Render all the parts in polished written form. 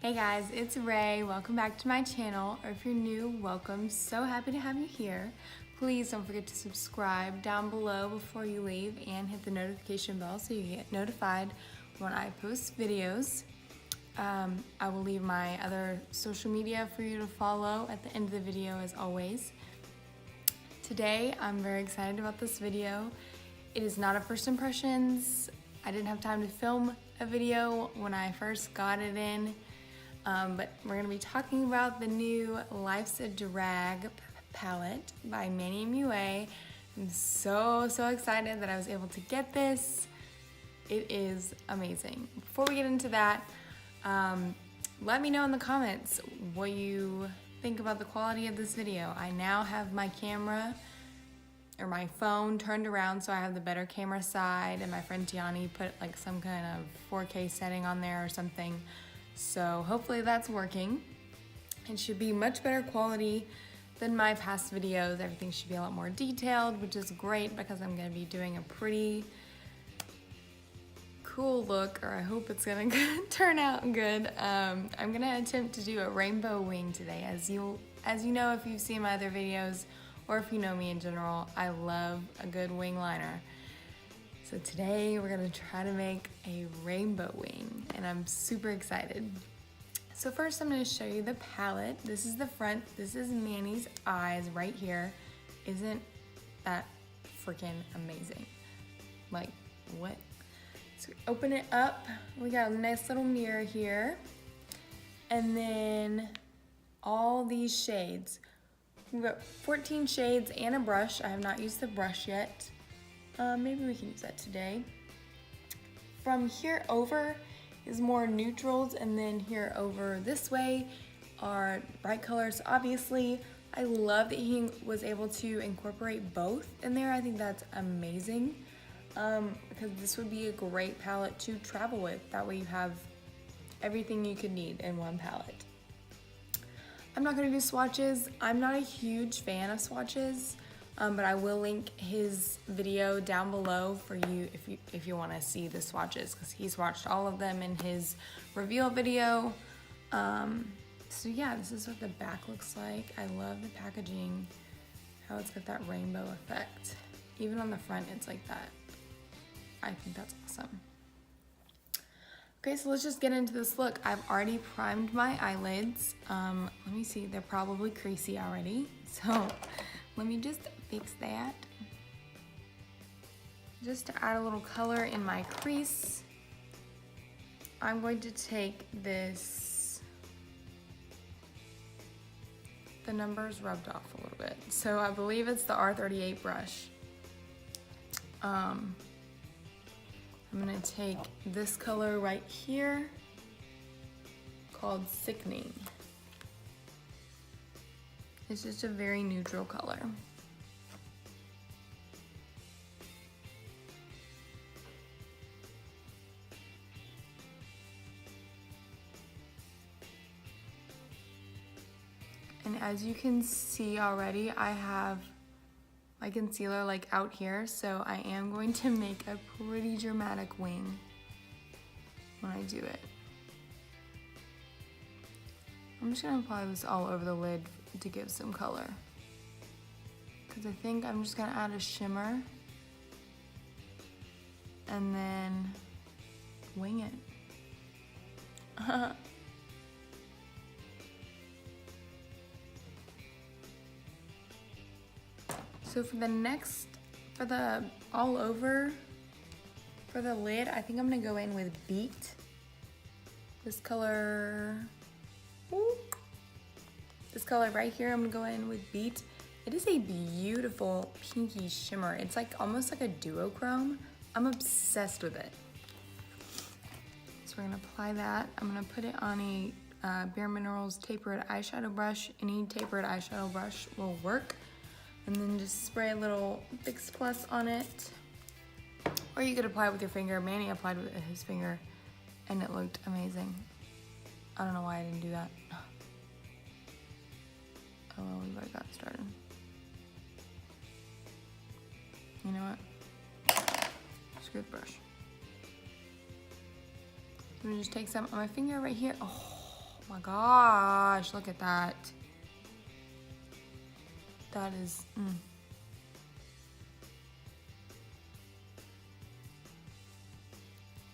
Hey guys, it's Ray. Welcome back to my channel, or if you're new, welcome. So happy to have you here. Please don't forget to subscribe down below before you leave and hit the notification bell so you get notified when I post videos. I will leave my other social media for you to follow at the end of the video as always. Today, I'm very excited about this video. It is not a first impressions. I didn't have time to film a video when I first got it in. But we're going to be talking about the new Life's a Drag palette by Manny and Mua. I'm so excited that I was able to get this. It is amazing. Before we get into that, let me know in the comments what you think about the quality of this video. I now have my camera or my phone turned around so I have the better camera side, and my friend Tiani put like some kind of 4K setting on there or something. So hopefully that's working. It should be much better quality than my past videos. Everything should be a lot more detailed, which is great because I'm going to be doing a pretty cool look, or I hope it's going to turn out good. I'm going to attempt to do a rainbow wing today. As you know, if you've seen my other videos, or if you know me in general, I love a good wing liner. So today we're gonna try to make a rainbow wing, and I'm super excited. So first I'm gonna show you the palette. This is the front. This is Manny's eyes right here. Isn't that freaking amazing? Like, what? So we open it up. We got a nice little mirror here. And then all these shades. We've got 14 shades and a brush. I have not used the brush yet. Maybe we can use that today. From here over is more neutrals, and then here over this way are bright colors. Obviously, I love that he was able to incorporate both in there. I think that's amazing, because this would be a great palette to travel with. That way you have everything you could need in one palette. I'm not gonna do swatches. I'm not a huge fan of swatches. But I will link his video down below for you if you want to see the swatches, because he's watched all of them in his reveal video. So yeah, this is what the back looks like. I love the packaging, how it's got that rainbow effect. Even on the front, it's like that. I think that's awesome. Okay, so let's just get into this look. I've already primed my eyelids. Let me see, they're probably creasy already. So let me just fix that. Just to add a little color in my crease, I'm going to take this, the numbers rubbed off a little bit. So I believe it's the R38 brush. I'm gonna take this color right here called Sickening. It's just a very neutral color. And as you can see already, I have my concealer like out here, so I am going to make a pretty dramatic wing when I do it. I'm just gonna apply this all over the lid to give some color, because I think I'm just gonna add a shimmer and then wing it. So for the all over, for the lid, I think I'm gonna go in with Beat. This color, this color right here, I'm gonna go in with Beat. It is a beautiful pinky shimmer. It's like almost like a duochrome. I'm obsessed with it. So we're gonna apply that. I'm gonna put it on a Bare Minerals tapered eyeshadow brush. Any tapered eyeshadow brush will work. And then just spray a little Fix Plus on it. Or you could apply it with your finger. Manny applied with his finger and it looked amazing. I don't know why I didn't do that. Oh well, we already got started. You know what? Screw the brush. I'm gonna just take some on my finger right here. Oh my gosh, look at that. That is,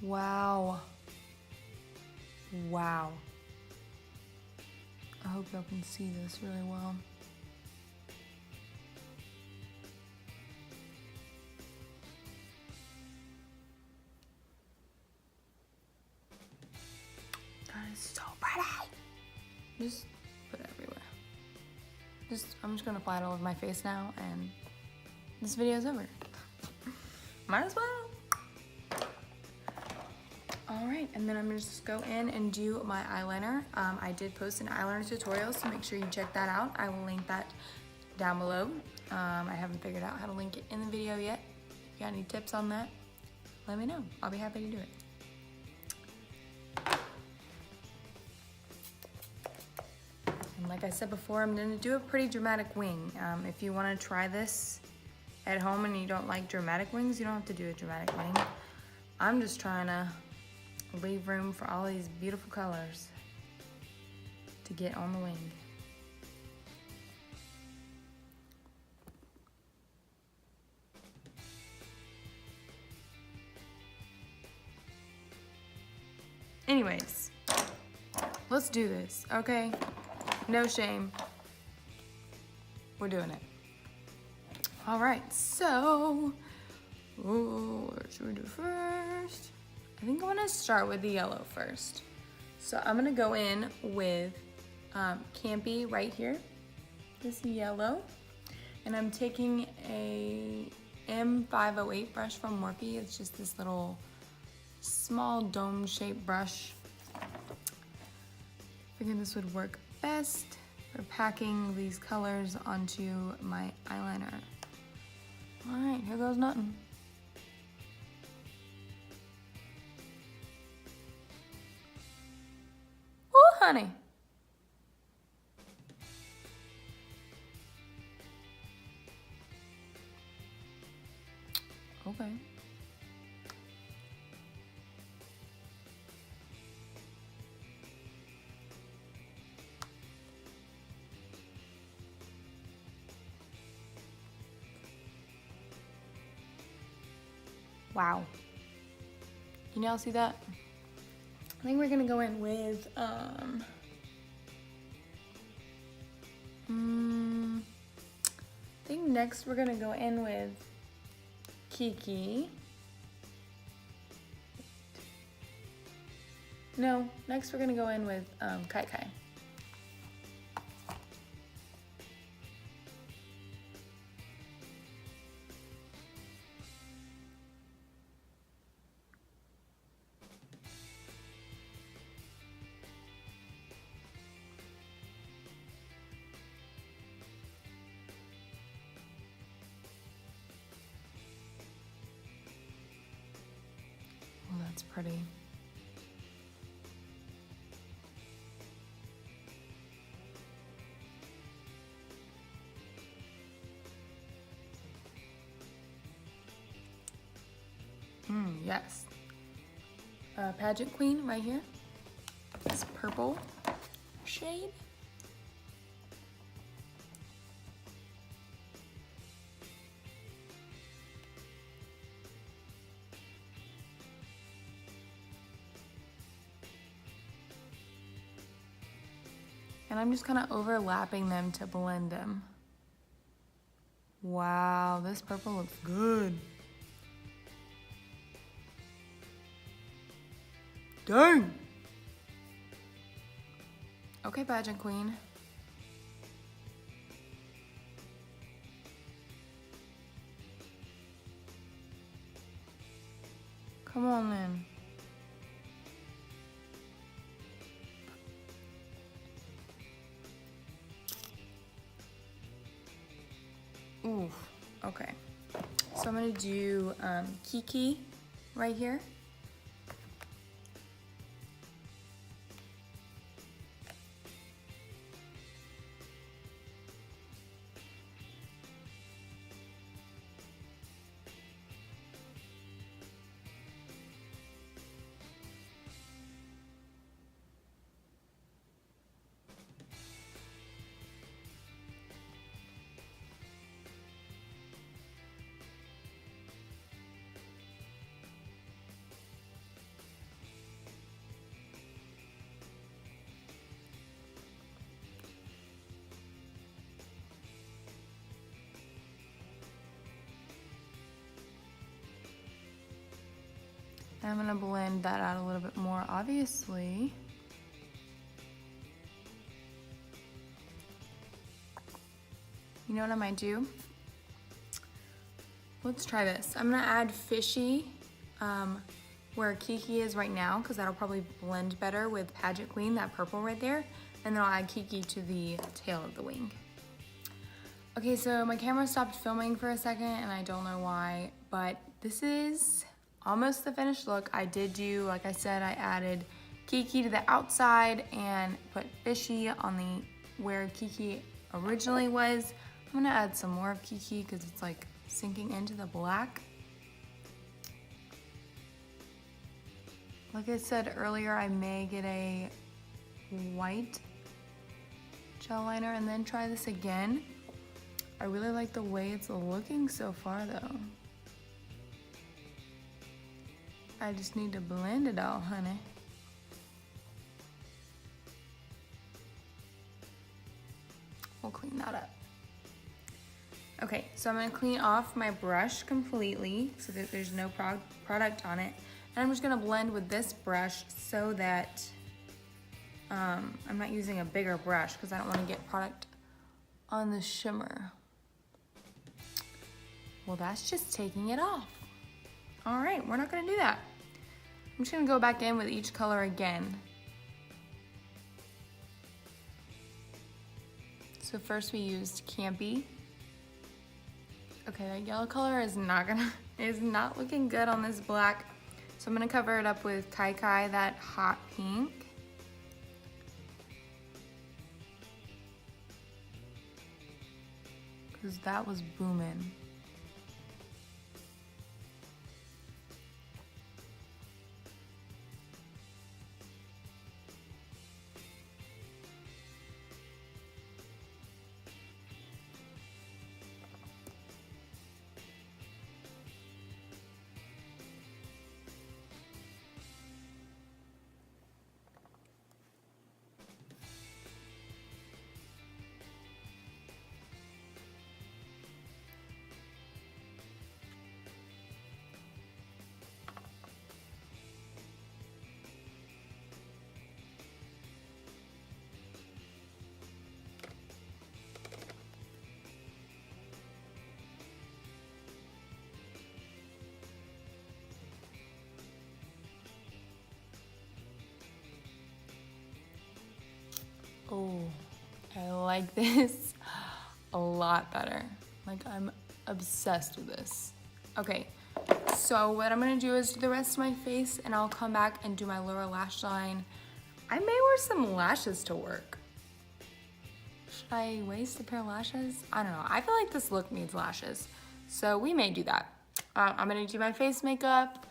Wow. Wow. I hope y'all can see this really well. That is so pretty. Just put it everywhere. I'm just gonna apply it all over my face now, and this video's over. Might as well. All right, and then I'm gonna just go in and do my eyeliner. I did post an eyeliner tutorial, so make sure you check that out. I will link that down below. I haven't figured out how to link it in the video yet. If you got any tips on that, let me know. I'll be happy to do it. And like I said before, I'm gonna do a pretty dramatic wing. If you wanna try this at home and you don't like dramatic wings, you don't have to do a dramatic wing. I'm just trying to leave room for all these beautiful colors to get on the wing. Anyways, let's do this, okay? No shame. We're doing it. All right, so, what should we do first? I think I want to start with the yellow first. So I'm going to go in with Campy right here, this yellow. And I'm taking a M508 brush from Morphe. It's just this little small dome-shaped brush. Figured this would work best for packing these colors onto my eyeliner. All right, here goes nothing. Honey. Okay. Wow. Can y'all see that? I think we're gonna go in with, I think next we're gonna go in with Kiki. No, next we're gonna go in with Kai Kai. Oh, that's pretty. Yes. Pageant Queen right here. This purple shade. And I'm just kind of overlapping them to blend them. Wow, this purple looks good. Dang. Okay, Pageant Queen. Come on then. Ooh, okay. So I'm gonna do Kiki right here. And I'm gonna blend that out a little bit more, obviously. You know what I might do? Let's try this. I'm gonna add Fishy where Kiki is right now, because that'll probably blend better with Pageant Queen, that purple right there. And then I'll add Kiki to the tail of the wing. Okay, so my camera stopped filming for a second and I don't know why, but this is almost the finished look. I did do, like I said, I added Kiki to the outside and put Fishy on the where Kiki originally was. I'm gonna add some more of Kiki because it's like sinking into the black. Like I said earlier, I may get a white gel liner and then try this again. I really like the way it's looking so far though. I just need to blend it all, honey. We'll clean that up. Okay, so I'm gonna clean off my brush completely so that there's no product on it. And I'm just gonna blend with this brush so that I'm not using a bigger brush because I don't wanna get product on the shimmer. Well, that's just taking it off. All right, we're not gonna do that. I'm just gonna go back in with each color again. So first we used Campy. Okay, that yellow color is not looking good on this black. So I'm gonna cover it up with Kai Kai, that hot pink. Cause that was booming. Oh, I like this a lot better. Like, I'm obsessed with this. Okay, so what I'm gonna do is do the rest of my face and I'll come back and do my lower lash line. I may wear some lashes to work. Should I waste a pair of lashes? I don't know. I feel like this look needs lashes. So we may do that. I'm gonna do my face makeup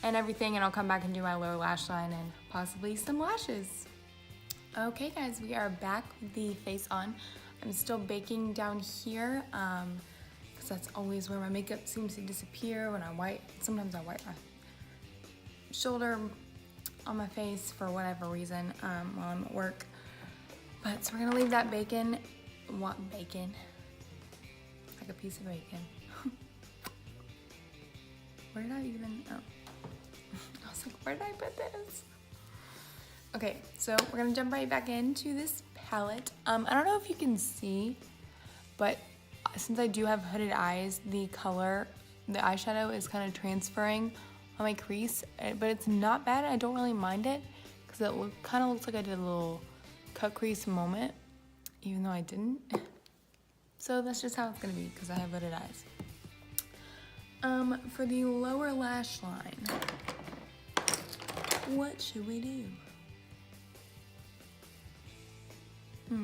and everything and I'll come back and do my lower lash line and possibly some lashes. Okay guys, we are back with the face on. I'm still baking down here because that's always where my makeup seems to disappear when I wipe. Sometimes I wipe my shoulder on my face for whatever reason while I'm at work. But so we're gonna leave that bacon. What bacon? Like a piece of bacon. Where did I even, oh. I was like, where did I put this? Okay, so we're gonna jump right back into this palette. I don't know if you can see, but since I do have hooded eyes, the color, the eyeshadow is kind of transferring on my crease, but it's not bad. I don't really mind it because it kind of looks like I did a little cut crease moment, even though I didn't. So that's just how it's gonna be because I have hooded eyes. For the lower lash line, what should we do? I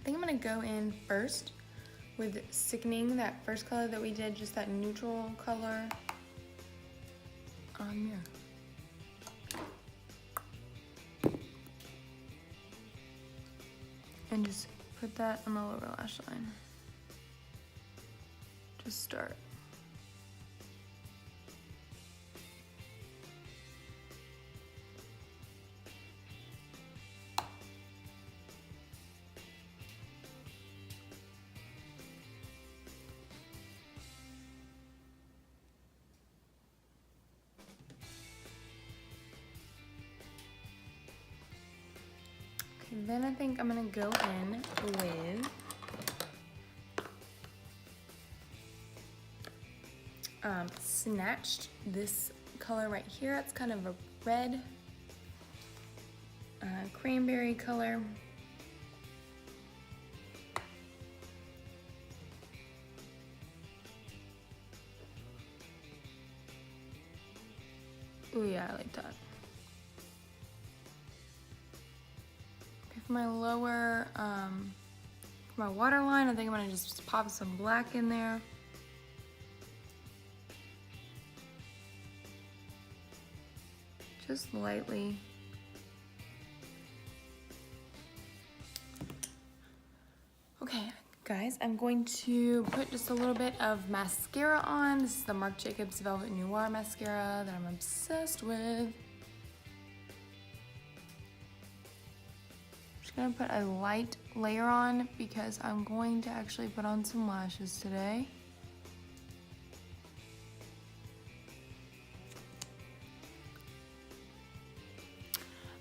think I'm gonna go in first with Sickening, that first color that we did, just that neutral color on mirror. And just put that on the lower lash line. Just start. Then I think I'm gonna go in with Snatched, this color right here. It's kind of a red cranberry color. Oh yeah, I like that. Okay, for my lower, for my waterline, I think I'm gonna just pop some black in there. Just lightly. Okay, guys, I'm going to put just a little bit of mascara on. This is the Marc Jacobs Velvet Noir mascara that I'm obsessed with. Just gonna put a light layer on because I'm going to actually put on some lashes today.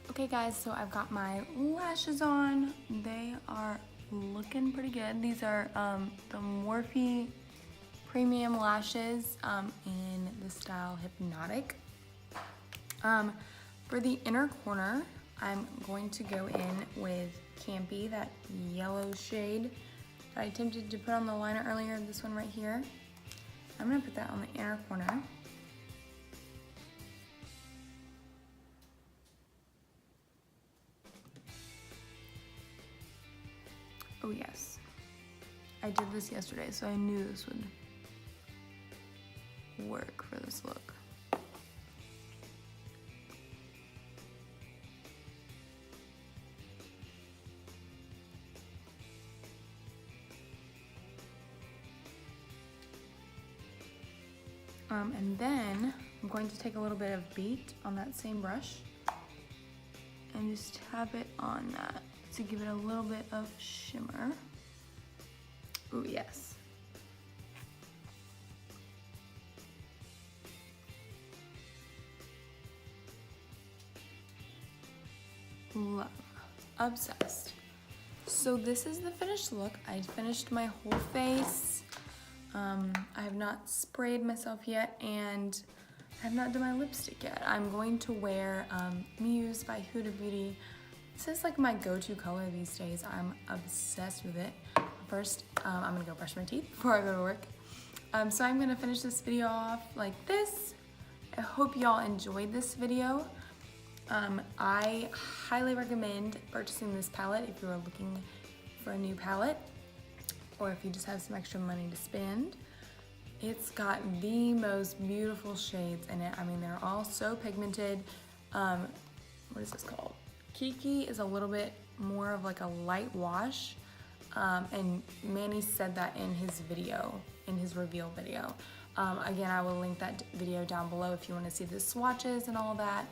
Okay guys, so I've got my lashes on. They are looking pretty good. These are the Morphe Premium Lashes in the style Hypnotic. For the inner corner, I'm going to go in with Campy, that yellow shade that I attempted to put on the liner earlier, this one right here. I'm gonna put that on the inner corner. Oh yes, I did this yesterday, so I knew this would work for this look. And then I'm going to take a little bit of beat on that same brush and just tap it on that to give it a little bit of shimmer. Ooh, yes. Love. Obsessed. So this is the finished look. I finished my whole face. I have not sprayed myself yet, and I have not done my lipstick yet. I'm going to wear Muse by Huda Beauty. This is like my go-to color these days. I'm obsessed with it. First, I'm gonna go brush my teeth before I go to work. So I'm gonna finish this video off like this. I hope y'all enjoyed this video. I highly recommend purchasing this palette if you are looking for a new palette, or if you just have some extra money to spend. It's got the most beautiful shades in it. I mean, they're all so pigmented. What is this called? Kiki is a little bit more of like a light wash, and Manny said that in his video, in his reveal video. Again, I will link that video down below if you want to see the swatches and all that.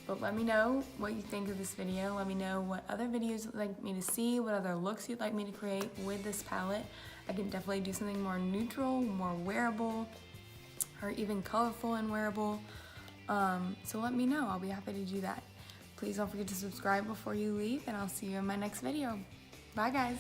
But let me know what you think of this video. Let me know what other videos you'd like me to see, what other looks you'd like me to create with this palette. I can definitely do something more neutral, more wearable, or even colorful and wearable. So let me know, I'll be happy to do that. Please don't forget to subscribe before you leave, and I'll see you in my next video. Bye guys.